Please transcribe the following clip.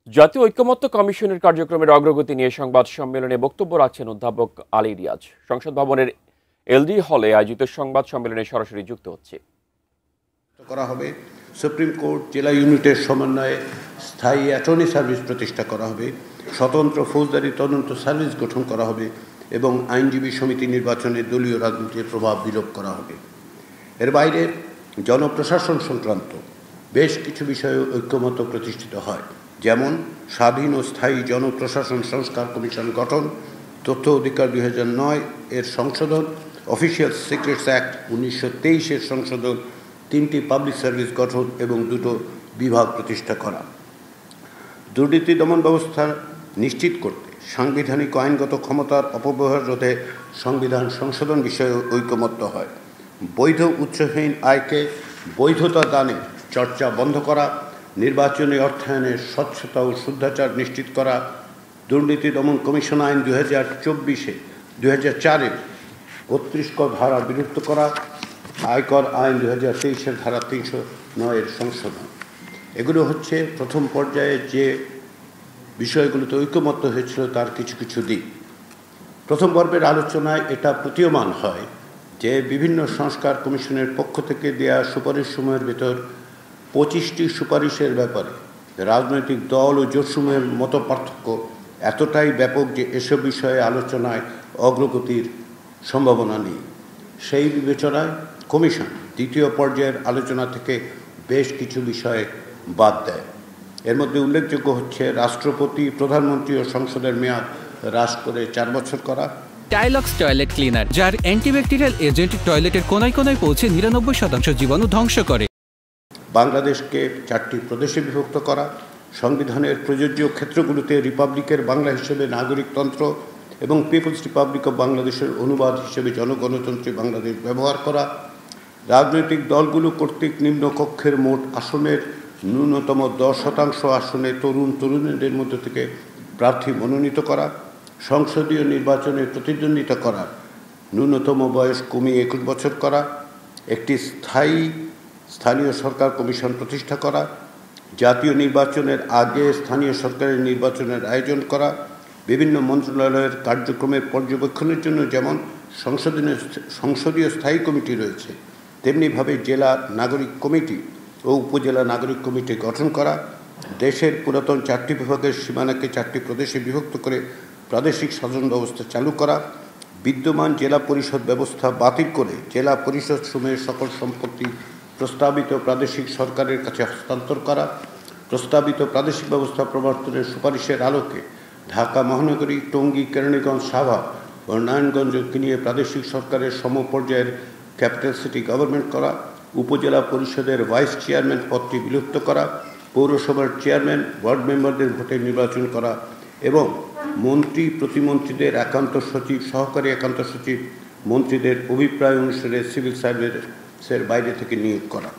জাতীয় ঐকমত্য কমিশনের কার্যক্রমের অগ্রগতি নিয়ে সংবাদ সম্মেলনে বক্তব্য রাখছেন অধ্যাপক আলী রিয়াজ। সংসদ ভবনের এলডি হলে আয়োজিত সংবাদ সম্মেলনে সরাসরি যুক্ত হচ্ছে। করা হবে সুপ্রিম কোর্ট জেলা ইউনিটের সমন্বয়ে স্থায়ী অ্যাটর্নি সার্ভিস প্রতিষ্ঠা করা হবে, স্বতন্ত্র ফৌজদারি তদন্ত সার্ভিস গঠন করা হবে এবং আইনজীবী সমিতি নির্বাচনে দলীয় রাজনীতির প্রভাব বিলোপ করা হবে। এর বাইরে জনপ্রশাসন সংক্রান্ত বেশ কিছু বিষয়ে ঐক্যমত্য প্রতিষ্ঠিত হয়, যেমন স্বাধীন ও স্থায়ী জনপ্রশাসন সংস্কার কমিশন গঠন, তথ্য অধিকার 2009 এর সংশোধন, অফিসিয়াল সিক্রেটস অ্যাক্ট 1923 এর সংশোধন, 3টি পাবলিক সার্ভিস গঠন এবং 2টো বিভাগ প্রতিষ্ঠা করা। দুর্নীতি দমন ব্যবস্থা নিশ্চিত করতে সাংবিধানিক ও আইনগত ক্ষমতার অপব্যবহার রোধে সংবিধান সংশোধন বিষয়ে ঐকমত্য হয়। বৈধ উৎসহীন আয়কে বৈধতা দানে চর্চা বন্ধ করা, নির্বাচনী অর্থায়নের স্বচ্ছতা ও শুদ্ধাচার নিশ্চিত করা, দুর্নীতি দমন কমিশন আইন 2004-এর 32 ক ধারা বিলুপ্ত করা, আয়কর আইন 2023-এর ধারা 309-এর সংশোধন। এগুলো হচ্ছে প্রথম পর্যায়ে যে বিষয়গুলোতে ঐকমত্য হয়েছিল তার কিছু কিছু দিক। প্রথম পর্বের আলোচনায় এটা প্রতীয়মান হয় যে বিভিন্ন সংস্কার কমিশনের পক্ষ থেকে দেয়া সুপারিশসমূহের ভেতর 25টি সুপারিশের ব্যাপারে রাজনৈতিক দল ও জোটসমূহের মতো পার্থক্য এতটাই ব্যাপক যে এসব বিষয়ে আলোচনায় অগ্রগতির সম্ভাবনা নেই। সেই বিবেচনায় কমিশন দ্বিতীয় পর্যায়ের আলোচনা থেকে বেশ কিছু বিষয়ে বাদ দেয়। এর মধ্যে উল্লেখযোগ্য হচ্ছে রাষ্ট্রপতি, প্রধানমন্ত্রী ও সংসদের মেয়াদ হ্রাস করে 4 বছর করা, টাইলক্স টয়লেট ক্লিনার, যার অ্যান্টিব্যাকটেরিয়াল এজেন্ট টয়লেটের কোনায় কোনায় পৌঁছে 99% জীবাণু ধ্বংস করে। বাংলাদেশকে 4টি প্রদেশে বিভক্ত করা, সংবিধানের প্রযোজ্য ক্ষেত্রগুলোতে রিপাবলিকের বাংলা হিসেবে নাগরিকতন্ত্র এবং পিপলস রিপাবলিক অব বাংলাদেশের অনুবাদ হিসেবে জনগণতন্ত্রী বাংলাদেশ ব্যবহার করা, রাজনৈতিক দলগুলো কর্তৃক নিম্নকক্ষের মোট আসনের ন্যূনতম 10% আসনে তরুণীদের মধ্যে থেকে প্রার্থী মনোনীত করা, সংসদীয় নির্বাচনে প্রতিদ্বন্দ্বিতা করার ন্যূনতম বয়স কমিয়ে 21 বছর করা, একটি স্থানীয় সরকার কমিশন প্রতিষ্ঠা করা, জাতীয় নির্বাচনের আগে স্থানীয় সরকারের নির্বাচনের আয়োজন করা, বিভিন্ন মন্ত্রণালয়ের কার্যক্রমের পর্যবেক্ষণের জন্য যেমন সংসদীয় স্থায়ী কমিটি রয়েছে, তেমনিভাবে জেলা নাগরিক কমিটি ও উপজেলা নাগরিক কমিটি গঠন করা, দেশের পুরাতন 4টি বিভাগের সীমানাকে 4টি প্রদেশে বিভক্ত করে প্রাদেশিক শাসন ব্যবস্থা চালু করা, বিদ্যমান জেলা পরিষদ ব্যবস্থা বাতিল করে জেলা পরিষদ সমূহের সকল সম্পত্তি প্রস্তাবিত প্রাদেশিক সরকারের কাছে হস্তান্তর করা, প্রস্তাবিত প্রাদেশিক ব্যবস্থা প্রবর্তনের সুপারিশের আলোকে ঢাকা মহানগরী, টঙ্গী, কেরানীগঞ্জ, সাভার ও নারায়ণগঞ্জকে নিয়ে প্রাদেশিক সরকারের সমপর্যায়ের ক্যাপিটাল সিটি গভর্নমেন্ট করা, উপজেলা পরিষদের ভাইস চেয়ারম্যান পদটি বিলুপ্ত করা, পৌরসভার চেয়ারম্যান, ওয়ার্ড মেম্বারদের ভোটে নির্বাচন করা এবং মন্ত্রী, প্রতিমন্ত্রীদের একান্ত সচিব, সহকারী একান্ত সচিব মন্ত্রীদের অভিপ্রায় অনুসারে সিভিল সার্ভিসের বাইরে থেকে নিয়োগ করা।